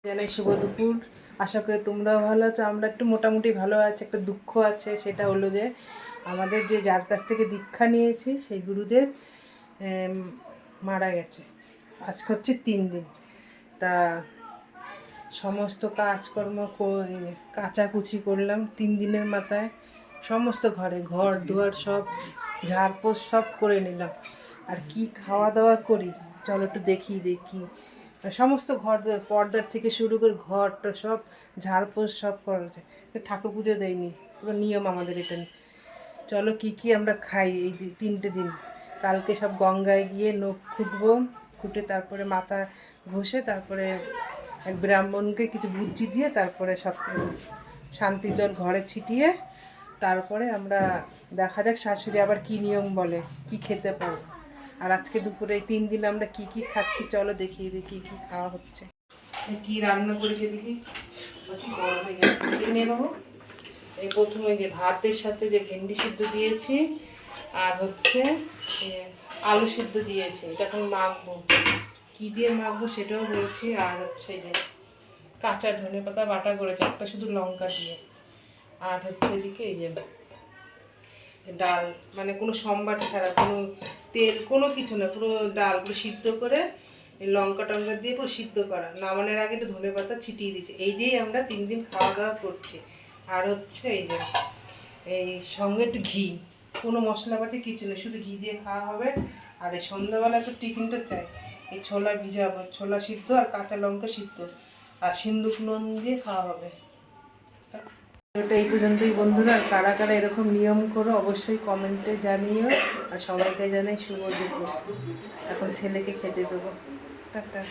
জানাই শুভ দুপুর। আশা করি তোমরাও ভালো আছো, আমরা একটু মোটামুটি ভালো আছি। একটা দুঃখ আছে, সেটা হলো যে আমাদের যে যার কাছ থেকে দীক্ষা নিয়েছি সেই গুরুদেব মারা গেছে। আজকে হচ্ছে 3 দিন। তা সমস্ত কাজকর্ম কাচাকুচি করলাম 3 দিনের মাথায়। সমস্ত ঘর দুয়ার সব ঝাড়পোছ সব করে নিলাম। আর কি খাওয়া দাওয়া করি চলো একটু দেখি। সমস্ত ঘর পর্দার থেকে শুরু করে ঘরটা সব ঝাড়পোছ সব করা হয়েছে। ঠাকুর পুজো দেয়নি, পুরো নিয়ম আমাদের এটা। চলো কি আমরা খাই এই 3টে দিন। কালকে সব গঙ্গায় গিয়ে নখ খুঁটবো, খুঁটে তারপরে মাথা ঘষে তারপরে এক ব্রাহ্মণকে কিছু বুদ্ধি দিয়ে তারপরে সব শান্তি জল ঘরে ছিটিয়ে তারপরে আমরা দেখা যাক শাশুড়ি আবার কি নিয়ম বলে, কি খেতে পারবো। আর আজকে দুপুরে এই 3 দিন আমরা কি খাচ্ছি চলো দেখিয়ে দিই কি খাওয়া হচ্ছে। কি রান্না করেছি দেখি, কি গরম হয়ে যাচ্ছে বাবু। এই প্রথমে যে ভাতের সাথে যে ভেন্ডি সিদ্ধ দিয়েছি আর হচ্ছে আলু সিদ্ধ দিয়েছি, এটা এখন মাখবো। কী দিয়ে মাখবো সেটাও বলছি। আর হচ্ছে যে কাঁচা ধনে পাতা বাটা করেছে একটা শুধু লঙ্কা দিয়ে। আর হচ্ছে এদিকে এই যে ডাল, মানে কোনো সম্বার ছাড়া, কোনো তেল কোনো কিছু না, পুরো ডাল পুরো সিদ্ধ করে লঙ্কা টঙ্কা দিয়ে পুরো সিদ্ধ করা। নামানোর আগে একটু ধনে পাতা ছিটিয়ে দিয়েছি। এই দিয়েই আমরা 3 দিন খাওয়া দাওয়া করছি। আর হচ্ছে এই যে এই সঙ্গে একটু ঘি, কোনো মশলাপাতি কিছু নেই, শুধু ঘি দিয়ে খাওয়া হবে। আর এই সন্ধ্যাবেলা একটু টিফিনটা চাই, এই ছোলা ভিজাবো, ছোলা সিদ্ধ আর কাঁচা লঙ্কা সিদ্ধ আর সিন্দুক নুন দিয়ে খাওয়া হবে। ওটা এই পর্যন্তই বন্ধুরা। আর কারা কারা এরকম নিয়ম করো অবশ্যই কমেন্টে জানিও। আর সবাইকে জানাই শুভ দুপুর। এখন ছেলেকে খেতে দেবো। টাটা।